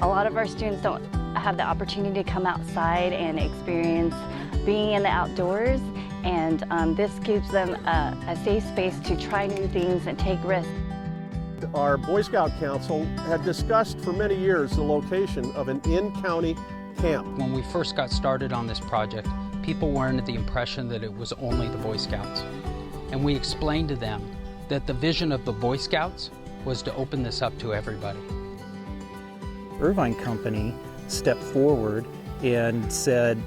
A lot of our students don't have the opportunity to come outside and experience being in the outdoors, and this gives them a safe space to try new things and take risks. Our Boy Scout Council had discussed for many years the location of an in-county camp. When we first got started on this project, people were under the impression that it was only the Boy Scouts. And we explained to them that the vision of the Boy Scouts was to open this up to everybody. Irvine Company stepped forward and said,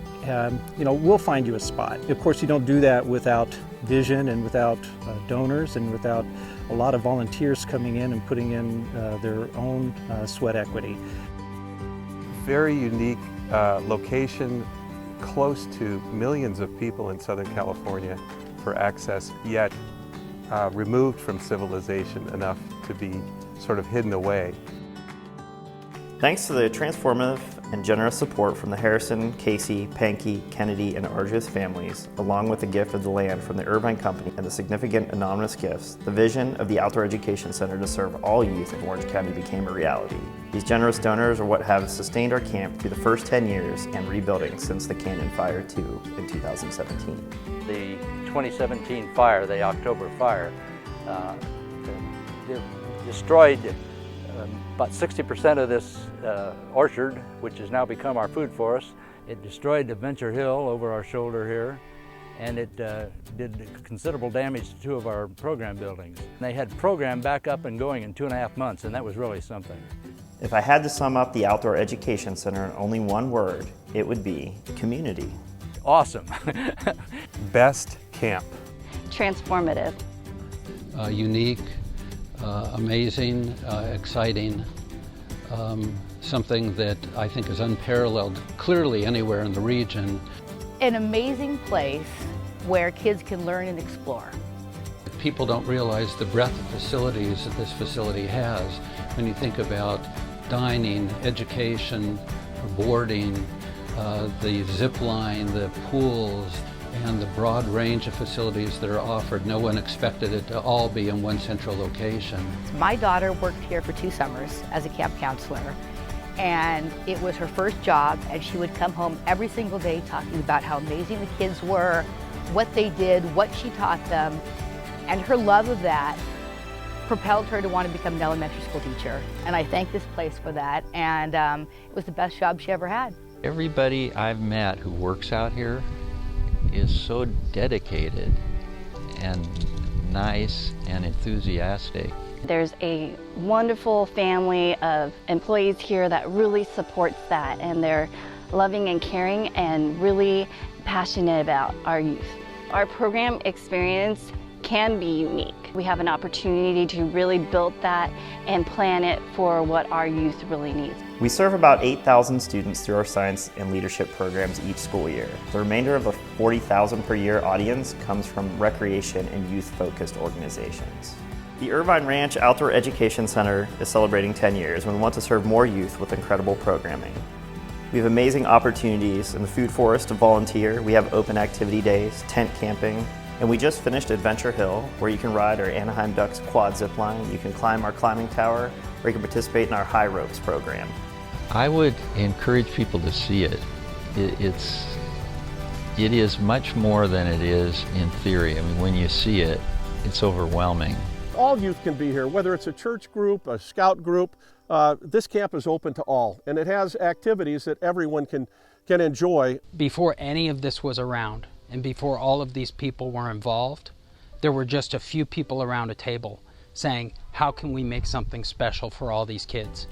we'll find you a spot. Of course, you don't do that without vision and without donors and without a lot of volunteers coming in and putting in their own sweat equity. Very unique location, close to millions of people in Southern California for access, yet removed from civilization enough to be sort of hidden away. Thanks to the transformative and generous support from the Harrison, Casey, Pankey, Kennedy, and Argus families, along with the gift of the land from the Irvine Company and the significant anonymous gifts, the vision of the Outdoor Education Center to serve all youth of Orange County became a reality. These generous donors are what have sustained our camp through the first 10 years and rebuilding since the Canyon Fire 2 in 2017. The 2017 fire, the October fire, destroyed about 60% of this orchard, which has now become our food forest. It destroyed the Venture Hill over our shoulder here, and it did considerable damage to two of our program buildings. They had program back up and going in 2.5 months, and that was really something. If I had to sum up the Outdoor Education Center in only one word, it would be community. Awesome. Best camp. Transformative. Unique, amazing, exciting, something that I think is unparalleled clearly anywhere in the region. An amazing place where kids can learn and explore. People don't realize the breadth of facilities that this facility has. When you think about dining, education, boarding, the zip line, the pools, and the broad range of facilities that are offered. No one expected it to all be in one central location. My daughter worked here for 2 summers as a camp counselor, and it was her first job, and she would come home every single day talking about how amazing the kids were, what they did, what she taught them, and her love of that propelled her to want to become an elementary school teacher. And I thank this place for that, and it was the best job she ever had. Everybody I've met who works out here is so dedicated and nice and enthusiastic. There's a wonderful family of employees here that really supports that, and they're loving and caring and really passionate about our youth. Our program experience can be unique. We have an opportunity to really build that and plan it for what our youth really needs. We serve about 8,000 students through our science and leadership programs each school year. The remainder of the 40,000 per year audience comes from recreation and youth-focused organizations. The Irvine Ranch Outdoor Education Center is celebrating 10 years and we want to serve more youth with incredible programming. We have amazing opportunities in the food forest to volunteer. We have open activity days, tent camping, and we just finished Adventure Hill, where you can ride our Anaheim Ducks quad zip line, you can climb our climbing tower, or you can participate in our high ropes program. I would encourage people to see it. It is much more than it is in theory. I mean, when you see it, it's overwhelming. All youth can be here, whether it's a church group, a scout group. This camp is open to all, and it has activities that everyone can enjoy. Before any of this was around, and before all of these people were involved, there were just a few people around a table saying, how can we make something special for all these kids?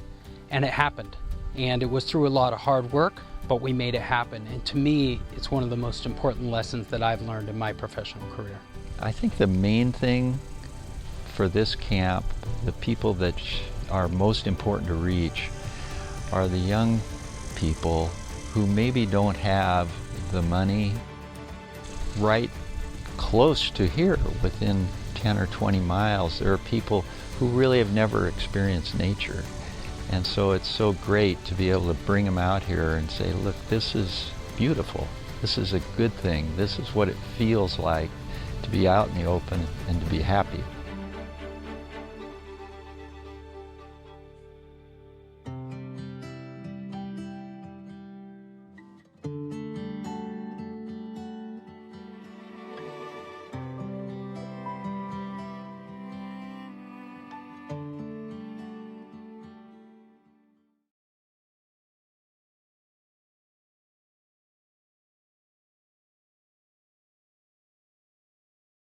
And it happened. And it was through a lot of hard work, but we made it happen. And to me, it's one of the most important lessons that I've learned in my professional career. I think the main thing for this camp, the people that are most important to reach, are the young people who maybe don't have the money right close to here, within 10 or 20 miles. There are people who really have never experienced nature. And so it's so great to be able to bring them out here and say, look, this is beautiful. This is a good thing. This is what it feels like to be out in the open and to be happy.